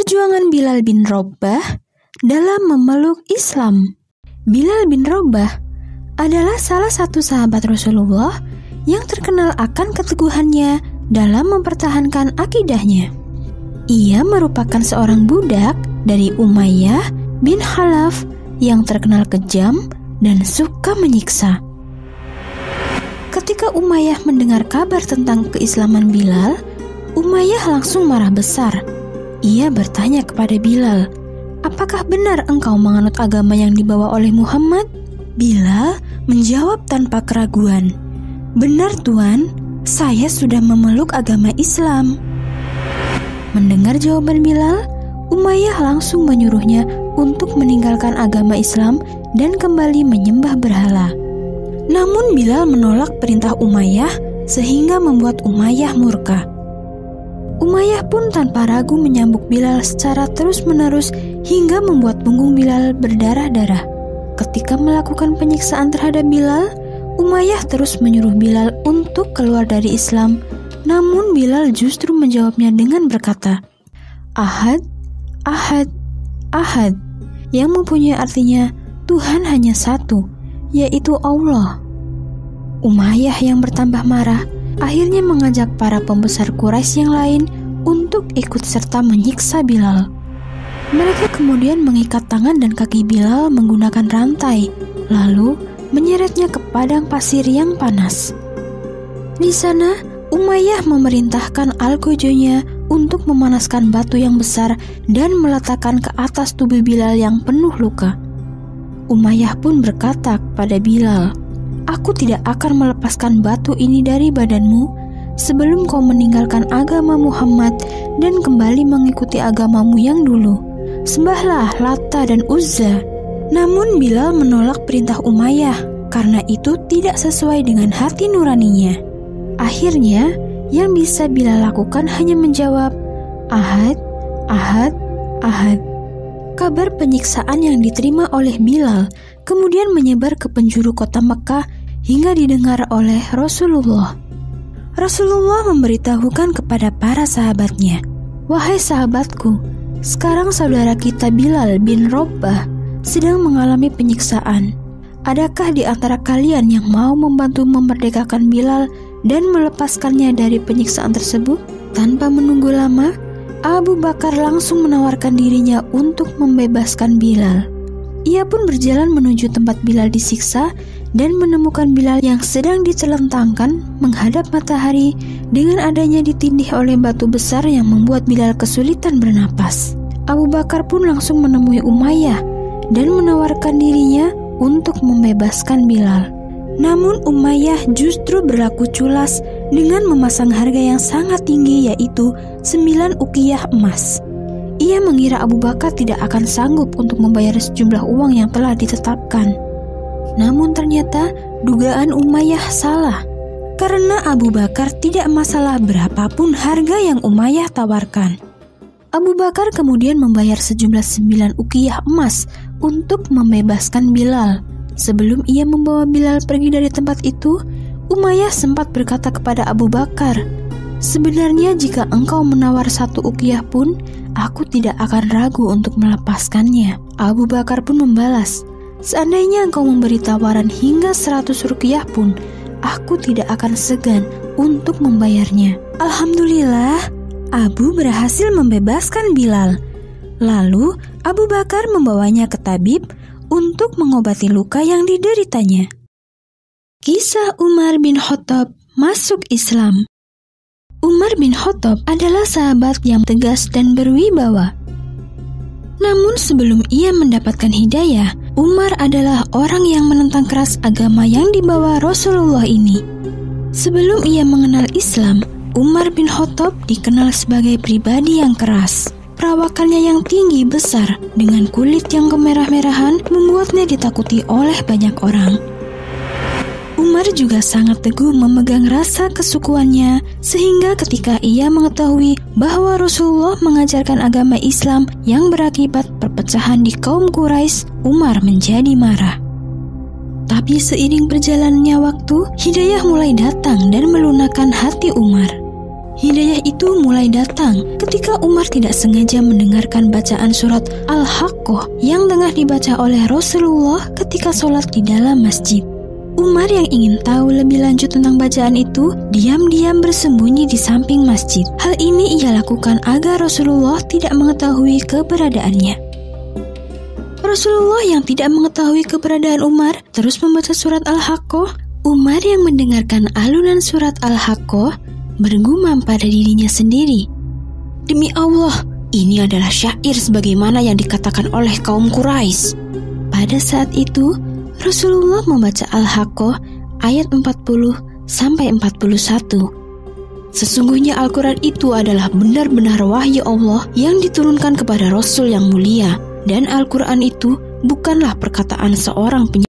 Perjuangan Bilal bin Rabah dalam memeluk Islam. Bilal bin Rabah adalah salah satu sahabat Rasulullah yang terkenal akan keteguhannya dalam mempertahankan akidahnya. Ia merupakan seorang budak dari Umayyah bin Khalaf yang terkenal kejam dan suka menyiksa. Ketika Umayyah mendengar kabar tentang keislaman Bilal, Umayyah langsung marah besar. Ia bertanya kepada Bilal, "Apakah benar engkau menganut agama yang dibawa oleh Muhammad?" Bilal menjawab tanpa keraguan, "Benar Tuan, saya sudah memeluk agama Islam." Mendengar jawaban Bilal, Umayyah langsung menyuruhnya untuk meninggalkan agama Islam dan kembali menyembah berhala. Namun Bilal menolak perintah Umayyah sehingga membuat Umayyah murka. Umayyah pun tanpa ragu menyambuk Bilal secara terus-menerus hingga membuat punggung Bilal berdarah-darah. Ketika melakukan penyiksaan terhadap Bilal, Umayyah terus menyuruh Bilal untuk keluar dari Islam. Namun Bilal justru menjawabnya dengan berkata, "Ahad, Ahad, Ahad," yang mempunyai artinya Tuhan hanya satu, yaitu Allah. Umayyah yang bertambah marah akhirnya mengajak para pembesar Quraisy yang lain untuk ikut serta menyiksa Bilal. Mereka kemudian mengikat tangan dan kaki Bilal menggunakan rantai, lalu menyeretnya ke padang pasir yang panas. Di sana, Umayyah memerintahkan algojonya untuk memanaskan batu yang besar dan meletakkan ke atas tubuh Bilal yang penuh luka. Umayyah pun berkata kepada Bilal, "Aku tidak akan melepaskan batu ini dari badanmu sebelum kau meninggalkan agama Muhammad dan kembali mengikuti agamamu yang dulu. Sembahlah Lata dan Uzza." Namun Bilal menolak perintah Umayyah karena itu tidak sesuai dengan hati nuraninya. Akhirnya, yang bisa Bilal lakukan hanya menjawab, "Ahad, Ahad, Ahad." Kabar penyiksaan yang diterima oleh Bilal kemudian menyebar ke penjuru kota Mekah hingga didengar oleh Rasulullah. Rasulullah memberitahukan kepada para sahabatnya, "Wahai sahabatku, sekarang saudara kita Bilal bin Rabah sedang mengalami penyiksaan. Adakah di antara kalian yang mau membantu memerdekakan Bilal dan melepaskannya dari penyiksaan tersebut?" Tanpa menunggu lama, Abu Bakar langsung menawarkan dirinya untuk membebaskan Bilal. Ia pun berjalan menuju tempat Bilal disiksa dan menemukan Bilal yang sedang ditelentangkan menghadap matahari dengan adanya ditindih oleh batu besar yang membuat Bilal kesulitan bernapas. Abu Bakar pun langsung menemui Umayyah dan menawarkan dirinya untuk membebaskan Bilal. Namun Umayyah justru berlaku culas dengan memasang harga yang sangat tinggi, yaitu 9 uqiyah emas. Ia mengira Abu Bakar tidak akan sanggup untuk membayar sejumlah uang yang telah ditetapkan. Namun ternyata dugaan Umayyah salah, karena Abu Bakar tidak masalah berapapun harga yang Umayyah tawarkan. Abu Bakar kemudian membayar sejumlah 9 uqiyah emas untuk membebaskan Bilal. Sebelum ia membawa Bilal pergi dari tempat itu, Umayyah sempat berkata kepada Abu Bakar, "Sebenarnya jika engkau menawar 1 uqiyah pun, aku tidak akan ragu untuk melepaskannya." Abu Bakar pun membalas, "Seandainya engkau memberi tawaran hingga 100 ruqiyah pun, aku tidak akan segan untuk membayarnya." Alhamdulillah, Abu berhasil membebaskan Bilal. Lalu Abu Bakar membawanya ke tabib untuk mengobati luka yang dideritanya. Kisah Umar bin Khattab masuk Islam. Umar bin Khattab adalah sahabat yang tegas dan berwibawa. Namun sebelum ia mendapatkan hidayah, Umar adalah orang yang menentang keras agama yang dibawa Rasulullah ini. Sebelum ia mengenal Islam, Umar bin Khattab dikenal sebagai pribadi yang keras. Perawakannya yang tinggi besar dengan kulit yang kemerah-merahan membuatnya ditakuti oleh banyak orang. Umar juga sangat teguh memegang rasa kesukuannya, sehingga ketika ia mengetahui bahwa Rasulullah mengajarkan agama Islam yang berakibat perpecahan di kaum Quraisy, Umar menjadi marah. Tapi seiring berjalannya waktu, hidayah mulai datang dan melunakkan hati Umar. Hidayah itu mulai datang ketika Umar tidak sengaja mendengarkan bacaan surat Al-Haqqah yang tengah dibaca oleh Rasulullah ketika sholat di dalam masjid. Umar yang ingin tahu lebih lanjut tentang bacaan itu, diam-diam bersembunyi di samping masjid. Hal ini ia lakukan agar Rasulullah tidak mengetahui keberadaannya. Rasulullah yang tidak mengetahui keberadaan Umar terus membaca surat Al-Haqqah. Umar yang mendengarkan alunan surat Al-Haqqah bergumam pada dirinya sendiri, "Demi Allah, ini adalah syair sebagaimana yang dikatakan oleh kaum Quraisy." Pada saat itu, Rasulullah membaca Al-Haqqah ayat 40-41. Sesungguhnya Al-Quran itu adalah benar-benar wahyu Allah yang diturunkan kepada Rasul yang mulia, dan Al-Quran itu bukanlah perkataan seorang penyair.